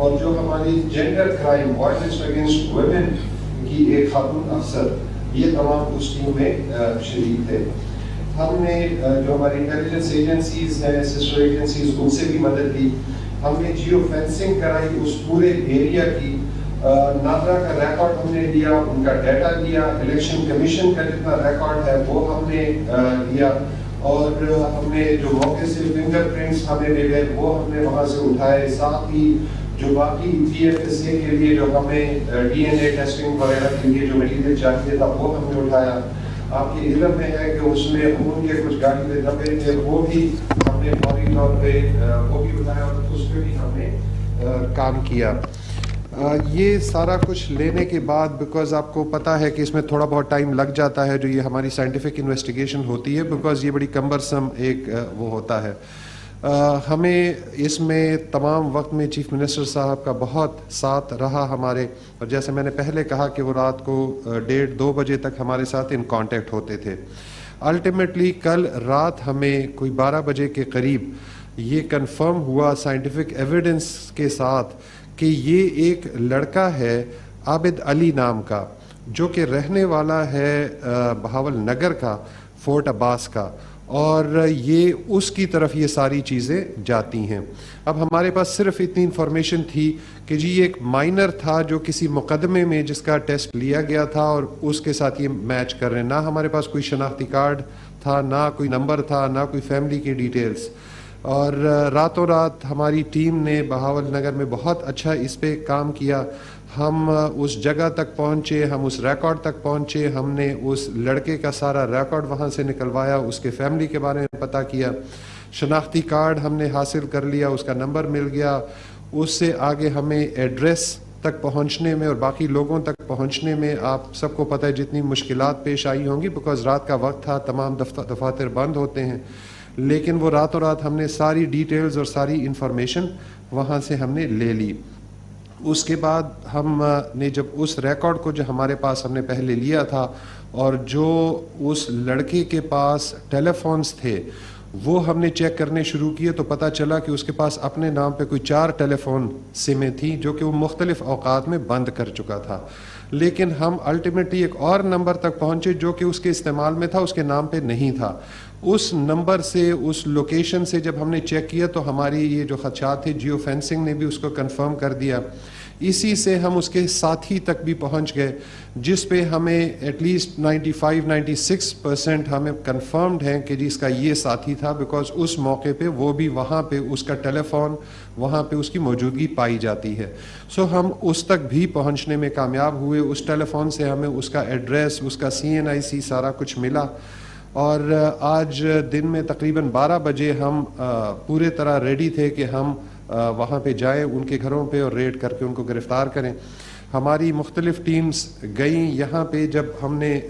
اور جو ہماری gender crime violence against women کی ایک خاتون افسر، یہ تمام اس ٹیم میں شریک تھے. ہم نے جو ہماری انٹیلیجنس ایجنسیز ہیں، سسٹر ایجنسیز، ان سے بھی مدد لی. ہم نے جیو فینسنگ کرائی اس پورے ایریا کی. نادرا کا ریکارڈ ہم نے لیا، ان کا ڈیٹا لیا، الیکشن کمیشن کا جتنا ریکارڈ ہے وہ ہم نے لیا، اور ہم نے جو موقع سے فنگر پرنٹس ہمیں ملے وہ ہم نے وہاں سے اٹھائے. ساتھ ہی جو باقی پی ایف ایس اے کے لیے جو ہمیں ڈی این اے ٹیسٹنگ وغیرہ کے لیے جو مٹیریل چاہیے تھا وہ ہم نے اٹھایا. آپ کے علم میں ہے کہ اس میں خون کے کچھ گاڑی کے ڈبے تھے، وہ بھی ہم نے فوری طور پہ وہ بھی اٹھایا اور اس پہ بھی ہم نے کام کیا. یہ سارا کچھ لینے کے بعد، بیکاز آپ کو پتہ ہے کہ اس میں تھوڑا بہت ٹائم لگ جاتا ہے جو یہ ہماری سائنٹیفک انویسٹیگیشن ہوتی ہے، بیکاز یہ بڑی کمبرسم ایک وہ ہوتا ہے. ہمیں اس میں تمام وقت میں چیف منسٹر صاحب کا بہت ساتھ رہا ہمارے، اور جیسے میں نے پہلے کہا کہ وہ رات کو 1:30-2 بجے تک ہمارے ساتھ ان کانٹیکٹ ہوتے تھے. الٹیمیٹلی کل رات ہمیں کوئی 12 بجے کے قریب یہ کنفرم ہوا سائنٹیفک ایویڈنس کے ساتھ کہ یہ ایک لڑکا ہے عابد علی نام کا، جو کہ رہنے والا ہے بہاول نگر کا، فورٹ عباس کا، اور یہ اس کی طرف یہ ساری چیزیں جاتی ہیں. اب ہمارے پاس صرف اتنی انفارمیشن تھی کہ جی یہ ایک مائنر تھا جو کسی مقدمے میں جس کا ٹیسٹ لیا گیا تھا اور اس کے ساتھ یہ میچ کر رہے ہیں. نہ ہمارے پاس کوئی شناختی کارڈ تھا، نہ کوئی نمبر تھا، نہ کوئی فیملی کی ڈیٹیلز. اور راتوں رات ہماری ٹیم نے بہاول نگر میں بہت اچھا اس پہ کام کیا. ہم اس جگہ تک پہنچے، ہم اس ریکارڈ تک پہنچے، ہم نے اس لڑکے کا سارا ریکارڈ وہاں سے نکلوایا، اس کے فیملی کے بارے میں پتہ کیا، شناختی کارڈ ہم نے حاصل کر لیا، اس کا نمبر مل گیا. اس سے آگے ہمیں ایڈریس تک پہنچنے میں اور باقی لوگوں تک پہنچنے میں آپ سب کو پتہ ہے جتنی مشکلات پیش آئی ہوں گی، بیکاز رات کا وقت تھا، تمام دفاتر بند ہوتے ہیں. لیکن وہ راتوں رات ہم نے ساری ڈیٹیلز اور ساری انفارمیشن وہاں سے ہم نے لے لی. اس کے بعد ہم نے جب اس ریکارڈ کو جو ہمارے پاس ہم نے پہلے لیا تھا اور جو اس لڑکے کے پاس ٹیلی فونز تھے وہ ہم نے چیک کرنے شروع کیے، تو پتہ چلا کہ اس کے پاس اپنے نام پہ کوئی 4 ٹیلی فون سمیں تھیں جو کہ وہ مختلف اوقات میں بند کر چکا تھا. لیکن ہم الٹیمیٹلی ایک اور نمبر تک پہنچے جو کہ اس کے استعمال میں تھا، اس کے نام پہ نہیں تھا. اس نمبر سے، اس لوکیشن سے جب ہم نے چیک کیا تو ہماری یہ جو خدشات تھے جیو فینسنگ نے بھی اس کو کنفرم کر دیا. اسی سے ہم اس کے ساتھی تک بھی پہنچ گئے، جس پہ ہمیں ایٹ لیسٹ 95-96% ہمیں کنفرمڈ ہیں کہ جس کا یہ ساتھی تھا، بیکاز اس موقع پہ وہ بھی وہاں پہ اس کا ٹیلی فون وہاں پہ اس کی موجودگی پائی جاتی ہے. سو ہم اس تک بھی پہنچنے میں کامیاب ہوئے. اس ٹیلی فون سے ہمیں اس کا ایڈریس، اس کا CNIC سارا کچھ ملا. اور آج دن میں تقریباً 12 بجے ہم پورے طرح ریڈی تھے کہ ہم وہاں پہ جائیں ان کے گھروں پہ اور ریڈ کر کے ان کو گرفتار کریں. ہماری مختلف ٹیمز گئیں یہاں پہ. جب ہم نے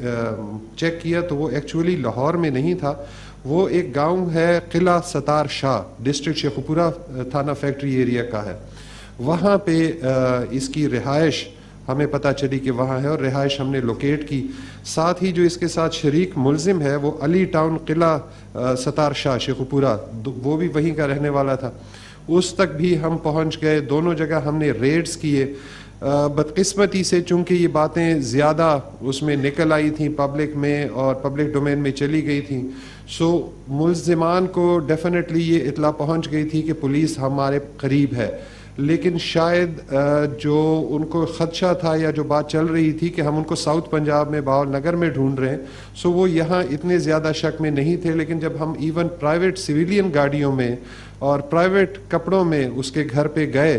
چیک کیا تو وہ ایکچولی لاہور میں نہیں تھا، وہ ایک گاؤں ہے قلعہ ستار شاہ، ڈسٹرکٹ شیخوپورہ تھانہ فیکٹری ایریا کا ہے. وہاں پہ اس کی رہائش ہمیں پتہ چلی کہ وہاں ہے اور رہائش ہم نے لوکیٹ کی. ساتھ ہی جو اس کے ساتھ شریک ملزم ہے وہ علی ٹاؤن قلعہ ستار شاہ شیخوپورہ، وہ بھی وہیں کا رہنے والا تھا. اس تک بھی ہم پہنچ گئے. دونوں جگہ ہم نے ریڈز کیے. بدقسمتی سے چونکہ یہ باتیں زیادہ اس میں نکل آئی تھیں پبلک میں اور پبلک ڈومین میں چلی گئی تھیں، سو ملزمان کو ڈیفینیٹلی یہ اطلاع پہنچ گئی تھی کہ پولیس ہمارے قریب ہے. لیکن شاید جو ان کو خدشہ تھا یا جو بات چل رہی تھی کہ ہم ان کو ساؤتھ پنجاب میں بہاول نگر میں ڈھونڈ رہے ہیں، سو وہ یہاں اتنے زیادہ شک میں نہیں تھے. لیکن جب ہم ایون پرائیویٹ سویلین گاڑیوں میں اور پرائیویٹ کپڑوں میں اس کے گھر پہ گئے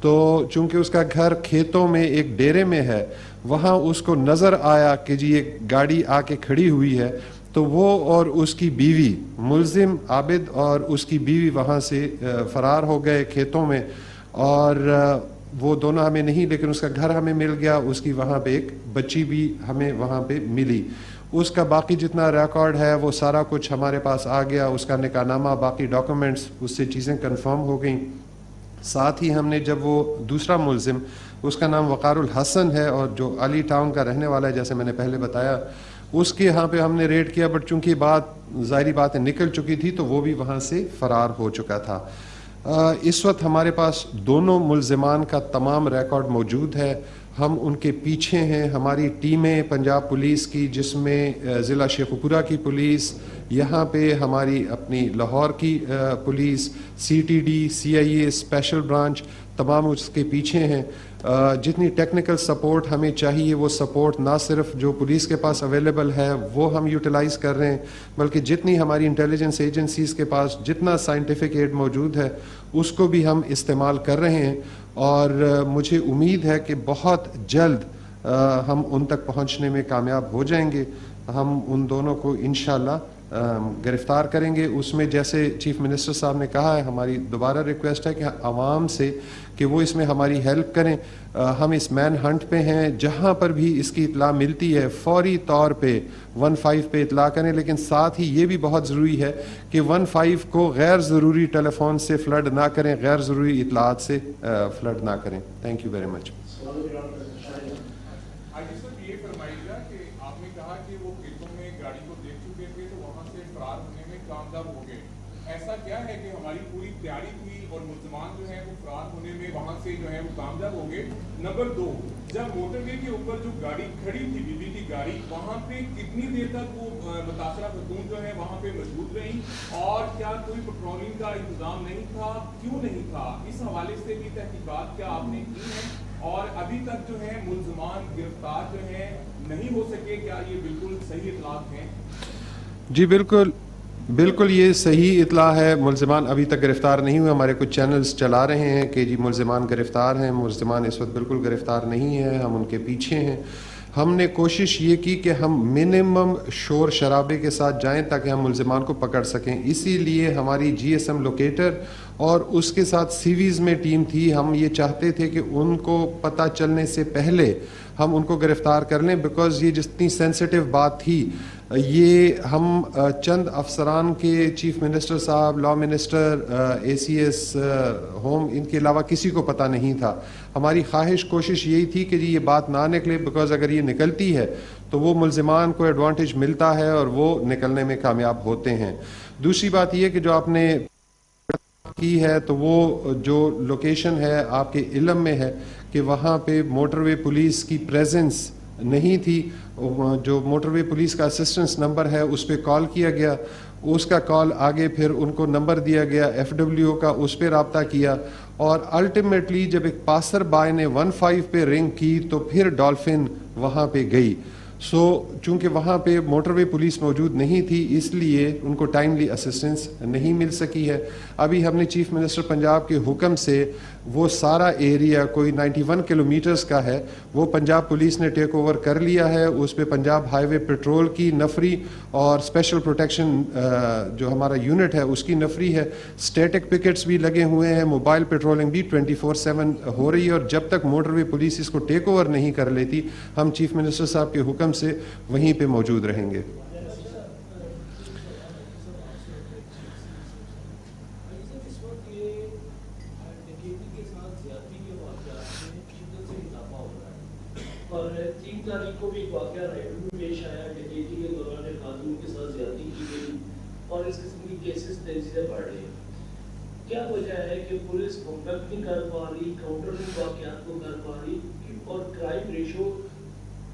تو چونکہ اس کا گھر کھیتوں میں ایک ڈیرے میں ہے، وہاں اس کو نظر آیا کہ جی ایک گاڑی آ کے کھڑی ہوئی ہے، تو وہ اور اس کی بیوی، ملزم عابد اور اس کی بیوی وہاں سے فرار ہو گئے کھیتوں میں. اور وہ دونوں ہمیں نہیں، لیکن اس کا گھر ہمیں مل گیا. اس کی وہاں پہ ایک بچی بھی ہمیں وہاں پہ ملی. اس کا باقی جتنا ریکارڈ ہے وہ سارا کچھ ہمارے پاس آ گیا. اس کا نکاح نامہ، باقی ڈاکومنٹس، اس سے چیزیں کنفرم ہو گئیں. ساتھ ہی ہم نے جب وہ دوسرا ملزم، اس کا نام وقار الحسن ہے اور جو علی ٹاؤن کا رہنے والا ہے جیسے میں نے پہلے بتایا، اس کے یہاں پہ ہم نے ریڈ کیا. بٹ چونکہ بات ظاہری باتیں نکل چکی تھی تو وہ بھی وہاں سے فرار ہو چکا تھا. اس وقت ہمارے پاس دونوں ملزمان کا تمام ریکارڈ موجود ہے. ہم ان کے پیچھے ہیں. ہماری ٹیمیں پنجاب پولیس کی، جس میں ضلع شیخوپورہ کی پولیس، یہاں پہ ہماری اپنی لاہور کی police, CTD، CIA special branch, تمام اس کے پیچھے ہیں. جتنی ٹیکنیکل سپورٹ ہمیں چاہیے وہ سپورٹ نہ صرف جو پولیس کے پاس اویلیبل ہے وہ ہم یوٹیلائز کر رہے ہیں، بلکہ جتنی ہماری انٹیلیجنس ایجنسیز کے پاس جتنا سائنٹیفک ایڈ موجود ہے اس کو بھی ہم استعمال کر رہے ہیں. اور مجھے امید ہے کہ بہت جلد ہم ان تک پہنچنے میں کامیاب ہو جائیں گے. ہم ان دونوں کو انشاءاللہ گرفتار کریں گے. اس میں جیسے چیف منسٹر صاحب نے کہا ہے، ہماری دوبارہ ریکویسٹ ہے کہ عوام سے کہ وہ اس میں ہماری ہیلپ کریں. ہم اس مین ہنٹ پہ ہیں. جہاں پر بھی اس کی اطلاع ملتی ہے فوری طور پہ 15 پہ اطلاع کریں، لیکن ساتھ ہی یہ بھی بہت ضروری ہے کہ 15 کو غیر ضروری ٹیلی فون سے فلڈ نہ کریں، غیر ضروری اطلاعات سے فلڈ نہ کریں. Thank you very much. یہ فرمائیے گا کہ آپ نے کہا کہ وہ کھیتوں میں گاڑی کو دیکھ چکے تھے تو وہاں سے فرار ہونے میں کامیاب ہو گئے. ایسا کیا ہے کہ ہماری پوری تیاری تھی اور ملزمان جو ہے وہ فرار ہونے میں وہاں سے جو ہے وہ کامیاب ہو گئے؟ نمبر 2، جب موٹر وے کے اوپر جو گاڑی کھڑی تھی بجلی کی گاڑی، وہاں پہ کتنی دیر تک وہ متاثرہ خاتون جو ہے وہاں پہ موجود رہی، اور کیا کوئی پیٹرولنگ کا انتظام نہیں تھا؟ کیوں نہیں تھا؟ اس حوالے سے بھی تحقیقات کیا آپ نے کی ہیں؟ اور ابھی تک جو ہے ملزمان گرفتار جو ہے نہیں ہو سکے، کیا یہ بالکل صحیح اطلاعات ہیں؟ جی بالکل یہ صحیح اطلاع ہے. ملزمان ابھی تک گرفتار نہیں ہوئے. ہمارے کچھ چینلز چلا رہے ہیں کہ جی ملزمان گرفتار ہیں. ملزمان اس وقت بالکل گرفتار نہیں ہیں. ہم ان کے پیچھے ہیں. ہم نے کوشش یہ کی کہ ہم منیمم شور شرابے کے ساتھ جائیں تاکہ ہم ملزمان کو پکڑ سکیں. اسی لیے ہماری GSM لوکیٹر اور اس کے ساتھ سیویز میں ٹیم تھی. ہم یہ چاہتے تھے کہ ان کو پتہ چلنے سے پہلے ہم ان کو گرفتار کر لیں، بیکاز یہ جتنی سینسٹیو بات تھی، یہ ہم چند افسران کے، چیف منسٹر صاحب، لا منسٹر، ACS ہوم، ان کے علاوہ کسی کو پتہ نہیں تھا. ہماری خواہش کوشش یہی تھی کہ جی یہ بات نہ نکلے، بیکاز اگر یہ نکلتی ہے تو وہ ملزمان کو ایڈوانٹیج ملتا ہے اور وہ نکلنے میں کامیاب ہوتے ہیں. دوسری بات یہ کہ جو آپ نے کی ہے تو وہ جو لوکیشن ہے آپ کے علم میں ہے کہ وہاں پہ موٹر وے پولیس کی پریزنس نہیں تھی. جو موٹر وے پولیس کا اسسٹنس نمبر ہے اس پہ کال کیا گیا، اس کا کال آگے پھر ان کو نمبر دیا گیا FWO کا، اس پہ رابطہ کیا، اور الٹیمیٹلی جب ایک پاسر بائی نے 15 پہ رنگ کی تو پھر ڈالفن وہاں پہ گئی. چونکہ وہاں پہ موٹر وے پولیس موجود نہیں تھی اس لیے ان کو ٹائملی اسسٹنس نہیں مل سکی ہے. ابھی ہم نے چیف منسٹر پنجاب کے حکم سے وہ سارا ایریا کوئی 91 کلومیٹرز کا ہے وہ پنجاب پولیس نے ٹیک اوور کر لیا ہے. اس پہ پنجاب ہائی وے پیٹرول کی نفری اور اسپیشل پروٹیکشن جو ہمارا یونٹ ہے اس کی نفری ہے. اسٹیٹک پکٹس بھی لگے ہوئے ہیں، موبائل پیٹرولنگ بھی 24/7 ہو رہی ہے. اور جب تک موٹر وے پولیس اس کو ٹیک اوور نہیں کر لیتی ہم چیف منسٹر صاحب کے حکم سے وہیں پہ موجود رہیں گے. اور 3 تاریخ کو بھی ایک واقعہ ریڈیو میں پیش آیا، ڈکیتی کے دوران ایک خاتون کے ساتھ زیادتی کی گئی اور اس قسم کی کیسز تیزی سے بڑھ رہے ہیں. کیا وجہ ہے کہ پولیس کمپیکٹ نہیں کر پا رہی، کاؤنٹرنگ واقعات کو کر پا رہی، اور کرائم ریشو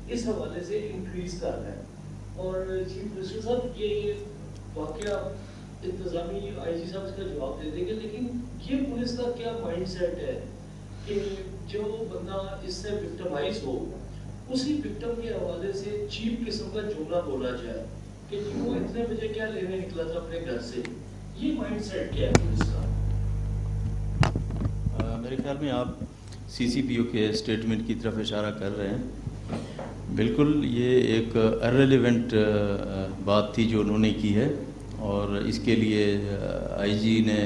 اس حوالے سے انکریز کر رہا ہے؟ اور چیف منسٹر صاحب یہ واقعہ انتظامی IG صاحب اس کا جواب دے دیں گے، لیکن یہ پولیس کا کیا مائنڈ سیٹ ہے کہ جو بندہ اس سے وکٹمائز ہو اسی وکٹم کے حوالے سے چیپ قسم کا جملہ بولا جائے کہ وہ اتنے بجے کیا لینے نکلا تھا اپنے گھر سے؟ یہ مائنڈ سیٹ کیا ہے پولیس کا؟ میرے خیال میں آپ CCPO کے اسٹیٹمنٹ کی طرف اشارہ کر رہے ہیں. بالکل یہ ایک ارریلیونٹ بات تھی جو انہوں نے کی ہے، اور اس کے لیے IG نے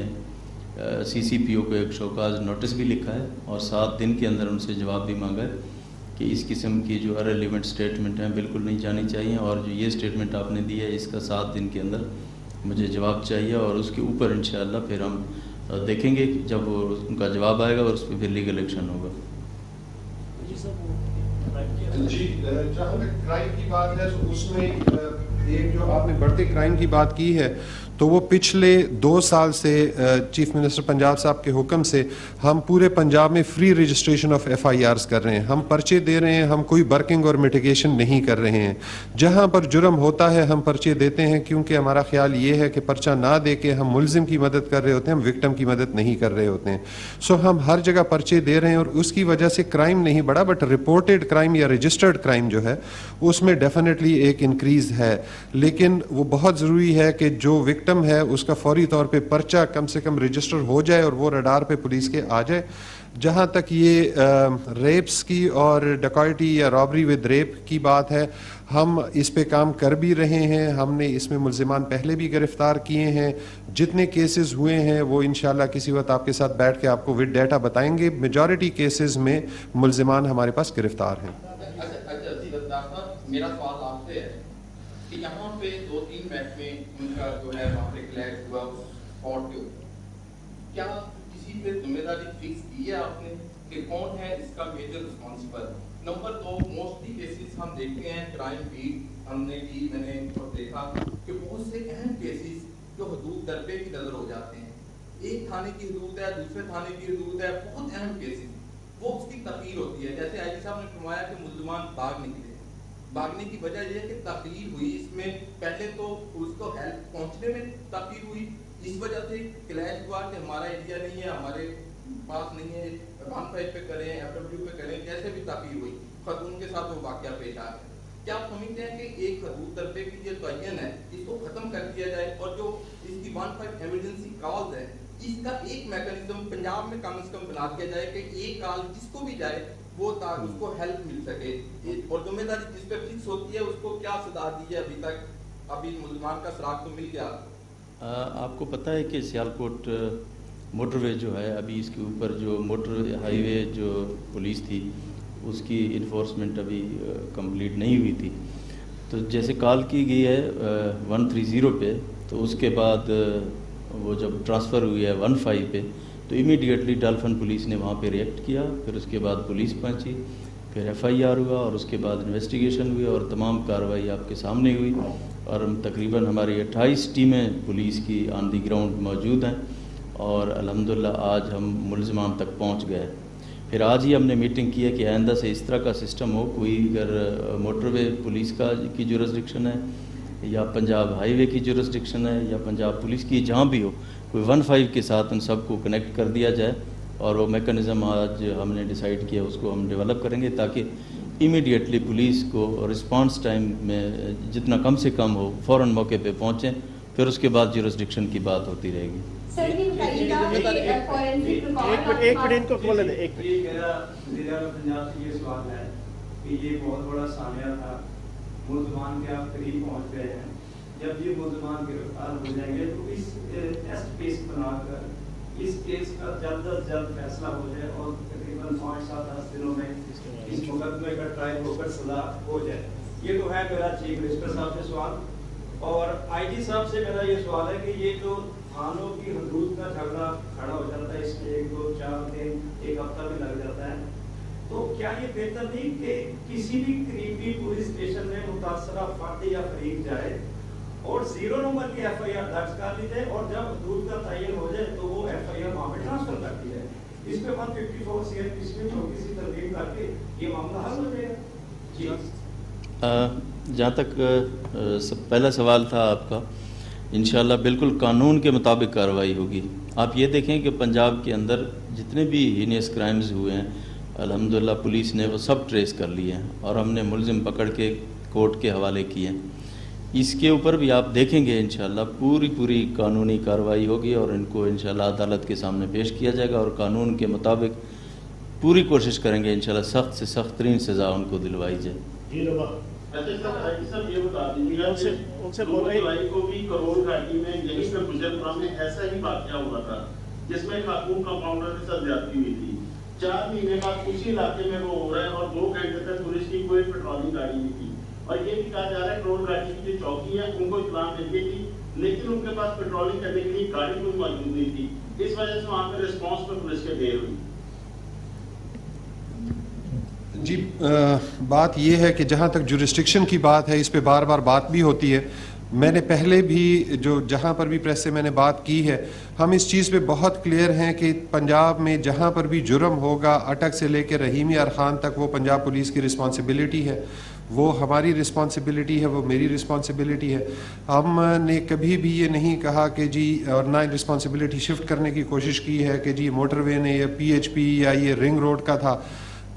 CCPO کو ایک شوکاز نوٹس بھی لکھا ہے اور 7 دن کے اندر ان سے جواب بھی مانگا ہے کہ اس قسم کی جو ارریلیونٹ اسٹیٹمنٹ ہیں بالکل نہیں جانی چاہیے، اور جو یہ اسٹیٹمنٹ آپ نے دی ہے اس کا 7 دن کے اندر مجھے جواب چاہیے، اور اس کے اوپر انشاءاللہ پھر ہم دیکھیں گے جب ان کا جواب آئے گا اور اس پہ پھر لیگل ایکشن ہوگا. جی جہاں تک کرائم کی بات ہے تو اس میں ایک جو آپ نے بڑھتے کرائم کی بات کی ہے تو وہ پچھلے 2 سال سے چیف منسٹر پنجاب صاحب کے حکم سے ہم پورے پنجاب میں فری رجسٹریشن آف FIRs کر رہے ہیں. ہم پرچے دے رہے ہیں, ہم کوئی برکنگ اور میٹیگیشن نہیں کر رہے ہیں. جہاں پر جرم ہوتا ہے ہم پرچے دیتے ہیں, کیونکہ ہمارا خیال یہ ہے کہ پرچہ نہ دے کے ہم ملزم کی مدد کر رہے ہوتے ہیں, ہم وکٹم کی مدد نہیں کر رہے ہوتے ہیں. سو ہم ہر جگہ پرچے دے رہے ہیں اور اس کی وجہ سے کرائم نہیں بڑھا, بٹ رپورٹڈ کرائم یا رجسٹرڈ کرائم جو ہے اس میں ڈیفینیٹلی ایک انکریز ہے. لیکن وہ بہت ضروری ہے کہ جو وکٹم ہے اس کا فوری طور پہ پرچہ کم سے کم رجسٹر ہو جائے اور وہ رڈار پہ پولیس کے آ جائے. جہاں تک یہ ریپس کی اور ڈکائٹی یا رابری ود ریپ کی بات ہے, ہم اس پہ کام کر بھی رہے ہیں. ہم نے اس میں ملزمان پہلے بھی گرفتار کیے ہیں. جتنے کیسز ہوئے ہیں وہ انشاءاللہ کسی وقت آپ کے ساتھ بیٹھ کے آپ کو ود ڈیٹا بتائیں گے. میجورٹی کیسز میں ملزمان ہمارے پاس گرفتار ہیں. میرا سوال آپ سے ہے کہ یہاں پہ 2-3 محکمے ان کا جو ہے وہاں پہ کلیش ہوا اسپاٹ پہ, کیا کسی پہ ذمہ داری فکس کی ہے آپ نے کہ کون ہے اس کا major responsible? Number 2, mostly cases ہم دیکھتے ہیں کرائم بیٹ ہم نے کی, میں نے دیکھا کہ بہت سے اہم کیسز جو حدود درپے کی نظر ہو جاتے ہیں. ایک تھانے کی حدود ہے, دوسرے تھانے کی حدود ہے, بہت اہم کیسز وہ اس کی تخیر ہوتی ہے. جیسے آئی جی صاحب نے فرمایا کہ ملزمان بھاگ نکلے, بھاگنے کی وجہ یہ ہے کہ تاخیر ہوئی. اس میں پہلے تو اس کو ہیلپ پہنچنے میں تاخیر ہوئی, اس وجہ سے کلیش ہوا کہ ہمارا ایریا نہیں ہے, ہمارے پاس نہیں ہے, 15 پہ کریں, FW پہ کریں, جیسے بھی تاخیر ہوئی. خاتون کے ساتھ وہ واقعہ پیش آ گیا. کیا آپ سمجھتے ہیں کہ ایک حدود درپے کی جو تعین ہے اس کو ختم کر دیا جائے اور جو اس کی 15 ایمرجنسی کالز ہے اس کا ایک میکانزم پنجاب میں کم از کم بنا دیا جائے کہ ایک کال جس کو بھی جائے وہ اس کو ہیلپ مل سکے, اور ذمہ داری جس پہ فکس ہوتی ہے اس کو کیا سزا دی ہے ابھی تک؟ ابھی ملزمان کا سراغ تو مل گیا. آپ کو پتہ ہے کہ سیالکوٹ موٹر وے جو ہے, ابھی اس کے اوپر جو موٹر ہائی وے جو پولیس تھی اس کی انفورسمنٹ ابھی کمپلیٹ نہیں ہوئی تھی. تو جیسے کال کی گئی ہے 130 پہ, تو اس کے بعد وہ جب ٹرانسفر ہوئی ہے 15 پہ, تو امیڈیٹلی ڈالفن پولیس نے وہاں پہ ریئیکٹ کیا. پھر اس کے بعد پولیس پہنچی, پھر FIR ہوا اور اس کے بعد انویسٹیگیشن ہوئی اور تمام کارروائی آپ کے سامنے ہوئی. اور تقریباً ہماری 28 ٹیمیں پولیس کی آن دی گراؤنڈ موجود ہیں اور الحمدللہ آج ہم ملزمان تک پہنچ گئے. پھر آج ہی ہم نے میٹنگ کی ہے کہ آئندہ سے اس طرح کا سسٹم ہو, کوئی اگر موٹر وے پولیس کی جورسڈکشن ہے یا پنجاب ہائی وے کی جورسڈکشن ہے یا پنجاب پولیس کی, جہاں بھی ہو, کوئی 15 کے ساتھ ان سب کو کنیکٹ کر دیا جائے. اور وہ میکانزم آج ہم نے ڈیسائیڈ کیا اس کو ہم ڈیولپ کریں گے تاکہ امیڈیٹلی پولیس کو رسپانس ٹائم میں جتنا کم سے کم ہو فوراً موقع پہ پہنچیں. پھر اس کے بعد جورسڈکشن کی بات ہوتی رہے گی. میرا پنجاب سے یہ سوال ہے کہ یہ بہت بڑا سانحہ تھا, ملزمان کے آپ قریب پہنچ گئے ہیں. جب یہ ملزمان گرفتار ہو جائیں گے تو اس ٹیسٹ کیس بنا کر اس کیس کا جلد از جلد فیصلہ ہو جائے اور تقریباً 5-7-10 دنوں میں اس مقدمے کا ٹرائل ہو کر سزا ہو جائے. یہ تو ہے میرا چیف منسٹر صاحب سے سوال. اور IG صاحب سے میرا یہ سوال ہے کہ یہ جو تھانوں کی حدود کا جھگڑا کھڑا ہو جاتا ہے, اس میں 1-2-4 دن 1 ہفتہ بھی لگ جاتا ہے, تو کیا یہ بہتر نہیں کہ کسی بھی قریبی پولیس اسٹیشن میں متاثرہ فرد یا فریق جائے اور 0 نمبر کی FIR درج کر لی جائے اور جب حدود کا تعین ہو جائے تو وہ FIR وہاں پہ ٹرانسفر کر دی جائے. اس پہ 154 CRPC میں چھوٹی سی ترمیم کر کے یہ معاملہ حل ہو جائے گا. جی جہاں تک پہلا سوال تھا آپ کا, انشاءاللہ بالکل قانون کے مطابق کارروائی ہوگی. آپ یہ دیکھیں کہ پنجاب کے اندر جتنے بھی ہینیس کرائمز ہوئے ہیں الحمدللہ پولیس نے وہ سب ٹریس کر لیے ہیں اور ہم نے ملزم پکڑ کے کورٹ کے حوالے کیے ہیں. اس کے اوپر بھی آپ دیکھیں گے انشاءاللہ پوری قانونی کارروائی ہوگی اور ان کو انشاءاللہ عدالت کے سامنے پیش کیا جائے گا اور قانون کے مطابق پوری کوشش کریں گے انشاءاللہ سخت سے سخت ترین سزا ان کو دلوائی جائے. سر یہ بتا دیجیے جولائی کو بھی کروڑ گھاٹی میں یہی پہ گجرپورہ میں ایسا ہی واقعہ ہوا تھا جس میں خاتون کمپاؤنڈر کے ساتھ زیادتی ہوئی تھی. 4 مہینے بعد اسی علاقے میں وہ ہو رہا ہے اور 2 گھنٹے تک پولیس کی کوئی پیٹرولنگ گاڑی نہیں تھی. اور یہ بھی کہا جا رہا ہے کروڑ گھاٹی کی جو چوکی ہے ان کو اطلاع مل گئی تھی لیکن ان کے پاس پیٹرولنگ کرنے کے لیے گاڑی کوئی موجود نہیں تھی. اس وجہ سے وہاں پہ ریسپانس پہ پولیس کے دیر ہوئی. جی بات یہ ہے کہ جہاں تک جورسڈکشن کی بات ہے اس پہ بار بار بات بھی ہوتی ہے. میں نے پہلے بھی جہاں پر بھی پریس سے میں نے بات کی ہے, ہم اس چیز پہ بہت کلیئر ہیں کہ پنجاب میں جہاں پر بھی جرم ہوگا اٹک سے لے کے رحیمی ارخان تک وہ پنجاب پولیس کی رسپانسبلٹی ہے, وہ ہماری رسپانسبلٹی ہے, وہ میری رسپانسبلٹی ہے. ہم نے کبھی بھی یہ نہیں کہا کہ جی, اور نہ رسپانسبلٹی شفٹ کرنے کی کوشش کی ہے کہ جی موٹر وے نے یا پی ایچ پی یا یہ رنگ روڈ کا تھا.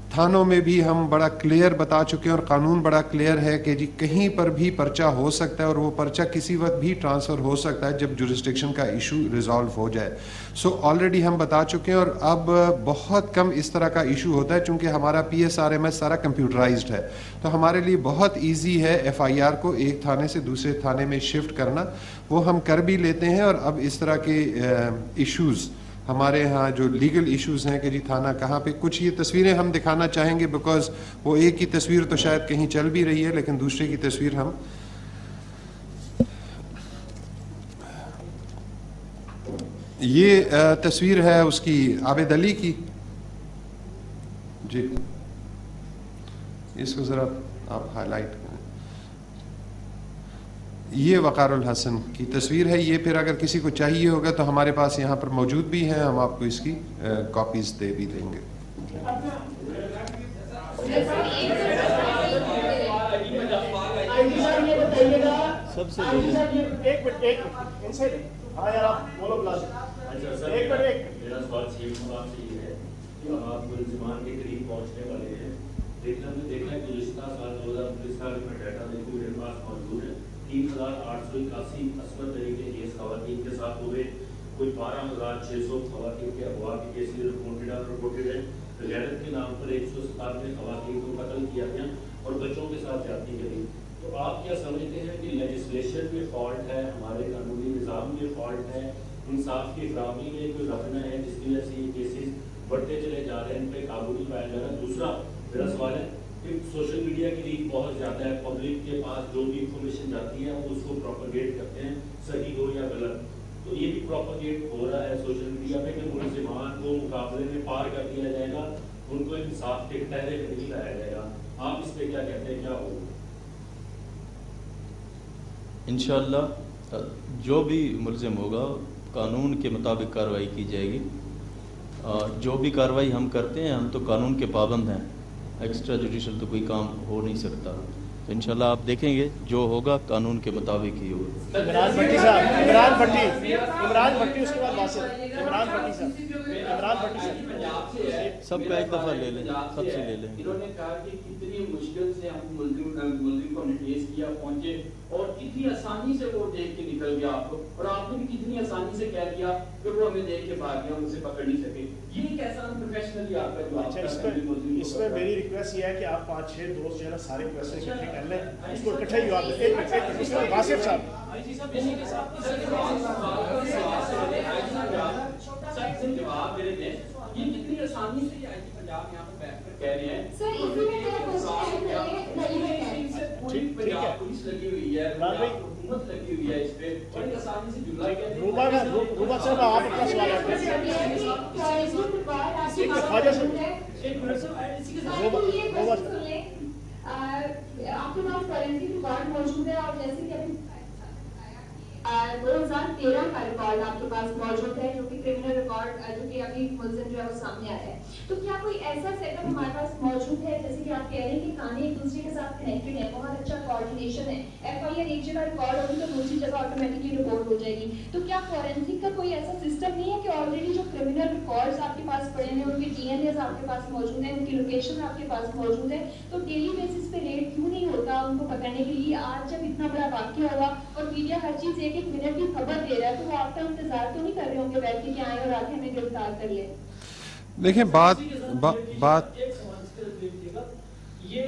تھانوں میں بھی ہم بڑا کلیئر بتا چکے ہیں اور قانون بڑا کلیئر ہے کہ جی کہیں پر بھی پرچہ ہو سکتا ہے اور وہ پرچہ کسی وقت بھی ٹرانسفر ہو سکتا ہے جب جورسڈکشن کا ایشو ریزالو ہو جائے. سو آلریڈی ہم بتا چکے ہیں اور اب بہت کم اس طرح کا ایشو ہوتا ہے چونکہ ہمارا P S R M S سارا کمپیوٹرائزڈ ہے, تو ہمارے لیے بہت ایزی ہے ایف آئی آر کو ایک تھانے سے دوسرے تھانے میں شفٹ کرنا. وہ ہم کر بھی لیتے ہیں اور اب اس طرح کے ایشوز ہمارے ہاں جو لیگل ایشوز ہیں کہ جی تھانہ کہاں پہ, کچھ یہ تصویریں ہم دکھانا چاہیں گے بیکاز وہ ایک کی تصویر تو شاید کہیں چل بھی رہی ہے لیکن دوسرے کی تصویر ہم یہ تصویر ہے اس کی عابد علی کی. جی اس کو ذرا آپ ہائی لائٹ کریں. یہ وقار الحسن کی تصویر ہے. یہ پھر اگر کسی کو چاہیے ہوگا تو ہمارے پاس یہاں پر موجود بھی ہیں, ہم آپ کو اس کی کاپیز دے بھی دیں گے. سب سے میرا سوال یہ ہے کہ آپ ملزمان کے قریب پہنچنے والے ہیں, لیکن ہم نے دیکھا ہے کہ گزشتہ سال 2019 کا میں ڈیٹا دیکھوں میرے پاس موجود ہے 3881 عصمت علی کے کیس خواتین کے ساتھ ہوئے, کوئی 12600 خواتین کے اغوا کے کیسز رپورٹڈ ہیں. غیرت کے نام پر 197 خواتین کو قتل کیا گیا اور بچوں کے ساتھ زیادتی کری. تو آپ کیا سمجھتے ہیں کہ لیجسلیشن میں فالٹ ہے, ہمارے قانونی نظام میں فالٹ ہے, انصاف کی فراہمی میں کوئی رکھنا ہے جس کی وجہ سے یہ کیسز بڑھتے چلے جا رہے ہیں, ان پہ قابو نہیں پایا جا رہا؟ دوسرا میرا سوال ہے کہ سوشل میڈیا کی ریچ بہت زیادہ ہے, پبلک کے پاس جو بھی انفارمیشن جاتی ہے وہ اس کو پروپیگیٹ کرتے ہیں, صحیح ہو یا غلط. تو یہ بھی پروپیگیٹ ہو رہا ہے سوشل میڈیا پہ کہ ملزمان کو مقابلے میں پار کر دیا جائے گا, ان کو انصاف کے ٹہرے پہ نہیں لایا جائے گا. آپ اس پہ کیا کہتے ہیں, کیا ہوگا؟ انشاءاللہ جو بھی ملزم ہوگا قانون کے مطابق کارروائی کی جائے گی. جو بھی کارروائی ہم کرتے ہیں ہم تو قانون کے پابند ہیں, ایکسٹرا جوڈیشل تو کوئی کام ہو نہیں سکتا. تو انشاءاللہ آپ دیکھیں گے جو ہوگا قانون کے مطابق ہی ہوگا. عمران بھٹی صاحب, عمران بھٹی اس کے بعد باسط, عمران بھٹی صاحب سب کا ایک دفعہ لے لیں, سب سے لے لیں. انہوں نے کہا کہ کتنی مشکل سے ہم ملزم کو ٹریس کیا, پہنچے اور کتنی آسانی سے وہ دیکھ کے نکل گیا آپ کو, اور آپ نے بھی کتنی آسانی سے کہہ دیا کہ وہ ہمیں دیکھ کے بھاگ گیا, ہم اسے پکڑ نہیں سکے. یہ ایک ایسا پروفیشنلی آپ کا جو اس میں میری ریکویسٹ یہ ہے کہ آپ 5-6 دوست جو ہے نا سارے کوشچن اکٹھے کر لیں, اس کو اکٹھا ہی جواب باسط صاحب جواب میرے دیں. یہ کتنی آسانی سے آئی ٹی پنجاب یہاں پہ بیٹھ کر کہہ رہے ہیں پوری پنجاب پولیس لگی ہوئی ہے, حکومت لگی ہوئی ہے اس پہ, بڑی آسانی سے جملہ کہتے ہیں. روبا صاحب آپ اپنا سوال آپ کے پاس فورینسک ریکارڈ موجود ہے اور جیسے کہ ابھی 2013 کا ریکارڈ آپ کے پاس موجود ہے جو کہ کرمنل ریکارڈ جو کہ ابھی ملزم جو ہے وہ سامنے آیا ہے. تو کیا کوئی ایسا سیٹ اپ ہمارے پاس موجود ہے جیسے کہ آپ کہہ رہے ہیں کہ کھانے ایک دوسرے کے ساتھ کنیکٹڈ ہیں, بہت اچھا کوآرڈینیشن ہے, ایف آئی آر ایک جگہ ریکارڈ ہوگی تو دوسری جگہ آٹومیٹکلی رپورٹ ہو جائے گی. تو کیا فورینسک کا کوئی ایسا سسٹم نہیں ہے کہ آلریڈی جو کرمنل ریکارڈز آپ کے پاس پڑے ہیں, ان کے ڈی این ایز آپ کے پاس موجود ہیں, ان کی لوکیشن آپ کے پاس موجود ہے, تو ڈیلی بیسس پہ ریٹ کیوں نہیں ہوتا ان کو پکڑنے کے لیے؟ آج جب اتنا بڑا واقعہ ہوا اور میڈیا ہر چیز ایک ایک منٹ کی خبر دے رہا ہے, تو وہ آپ کا انتظار تو نہیں کر رہے ہوں گے بیٹھ کے کہ آئیں اور آ کے ہمیں گرفتار کر لیں؟ دیکھیں بات یہ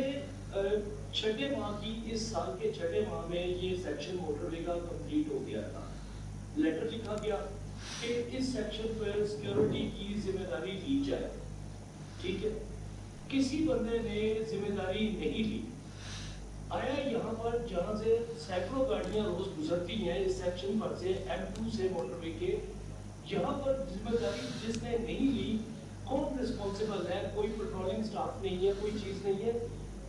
چھٹے ماہ کی, اس سال کے چھٹے ماہ میں یہ سیکشن موٹر وے کا کمپلیٹ ہو گیا تھا. لیٹر لکھا گیا کہ اس سیکشن پر سیکیورٹی کی ذمہ داری لی جائے. ٹھیک ہے, کسی بندے نے ذمہ داری نہیں لی. آیا یہاں پر جہاں سے سینکڑوں گاڑیاں روز گزرتی ہیں اس سیکشن پر سے, M2 سے موٹر وے کے, یہاں پر ذمہ داری جس نے نہیں لی کون رسپانسبل ہے؟ کوئی پیٹرولنگ سٹاف نہیں ہے، کوئی چیز نہیں ہے،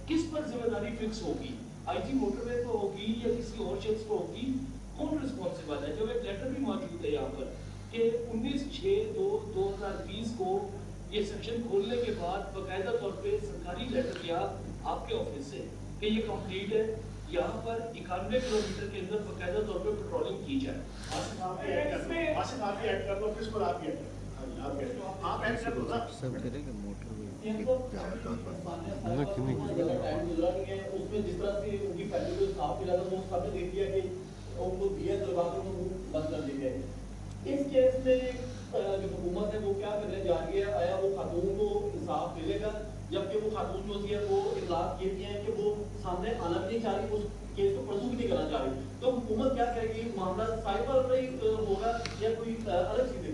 کس پر ذمہ داری فکس ہوگی؟ آئی جی موٹر وے کو ہوگی یا کسی اور شخص کو ہوگی؟ کون رسپانسبل ہے؟ جب ایک لیٹر بھی موجود ہے یہاں پر کہ 19/6/2020 کو یہ سیکشن کھولنے کے بعد باقاعدہ طور پہ سرکاری لیٹر گیا آپ کے آفس سے کہ یہ کمپلیٹ ہے، یہاں پر 91 کلومیٹر کے اندر باقاعدہ طور پہ پیٹرولنگ کی جائے. اس کیس میں جو حکومت ہے وہ کیا کرنے جا رہی ہے؟ آیا وہ خاتون کو انصاف ملے گا؟ جبکہ وہ خاتون جو ہے وہ اطلاع یہ بھی ہے کہ وہ سامنے آنا بھی نہیں چاہ رہی، اس کیس کو پرسو بھی نہیں کرنا چاہ رہی، تو حکومت کیا کرے گی؟ معاملہ سائبر پر ہوگا یا کوئی الگ چیز ہے؟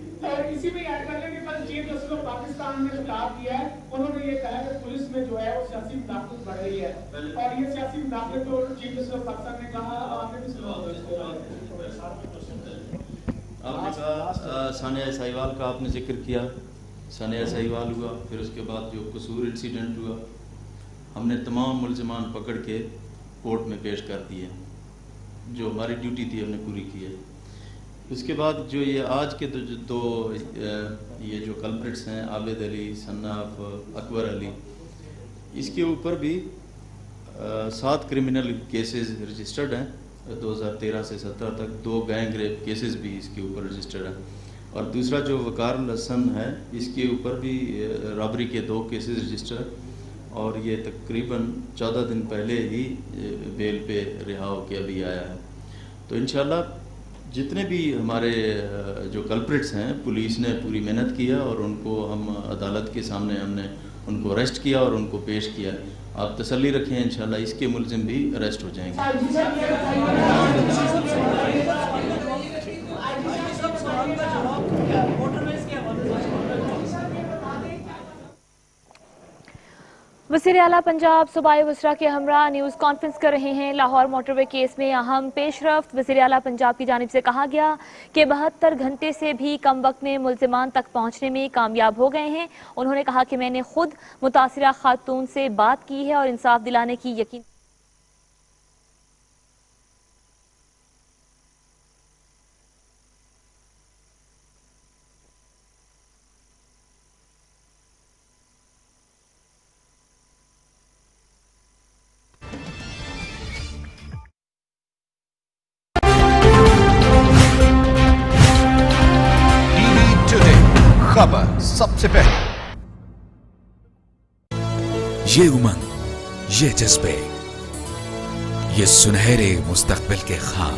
اسی میں ایڈ کر لیں کہ کل چیف جسٹس آف پاکستان نے خطاب کیا ہے، انہوں نے یہ کہا کہ پولیس میں جو ہے وہ سیاسی مداخلت بڑھ رہی ہے، اور یہ سیاسی مداخلت جو چیف جسٹس آف پاکستان نے کہا آپ نے بھی سنا. آپ نے کہا ثانیہ ساہیوال کا آپ نے ذکر کیا، ثانیہ ساہیوال ہوا، پھر اس کے بعد جو قصور انسیڈنٹ ہوا، ہم نے تمام ملزمان پکڑ کے کورٹ میں پیش کر دیے، جو ہماری ڈیوٹی تھی ہم نے پوری کی ہے. اس کے بعد جو یہ آج کے دو یہ جو کلپریٹس ہیں عابد علی صناف اکبر علی، اس کے اوپر بھی 7 کرمنل کیسز رجسٹرڈ ہیں 2013 سے 17 تک، 2 گینگ ریپ کیسز بھی اس کے اوپر رجسٹرڈ ہیں، اور دوسرا جو وقار الحسن ہے اس کے اوپر بھی رابری کے 2 کیسز رجسٹر ہیں، اور یہ تقریباً 14 دن پہلے ہی بیل پہ رہا ہو کے ابھی آیا ہے. تو انشاءاللہ جتنے بھی ہمارے جو کلپریٹس ہیں پولیس نے پوری محنت کیا، اور ان کو ہم عدالت کے سامنے ہم نے ان کو اریسٹ کیا اور ان کو پیش کیا. آپ تسلی رکھیں انشاءاللہ اس کے ملزم بھی اریسٹ ہو جائیں گے. وزیر اعلیٰ پنجاب صوبائی وزراء کے ہمراہ نیوز کانفرنس کر رہے ہیں. لاہور موٹر وے کیس میں اہم پیش رفت. وزیر اعلیٰ پنجاب کی جانب سے کہا گیا کہ 72 گھنٹے سے بھی کم وقت میں ملزمان تک پہنچنے میں کامیاب ہو گئے ہیں. انہوں نے کہا کہ میں نے خود متاثرہ خاتون سے بات کی ہے اور انصاف دلانے کی یقین خبر سب سے پہلے، یہ امنگ، یہ جذبے، یہ سنہرے مستقبل کے خواب.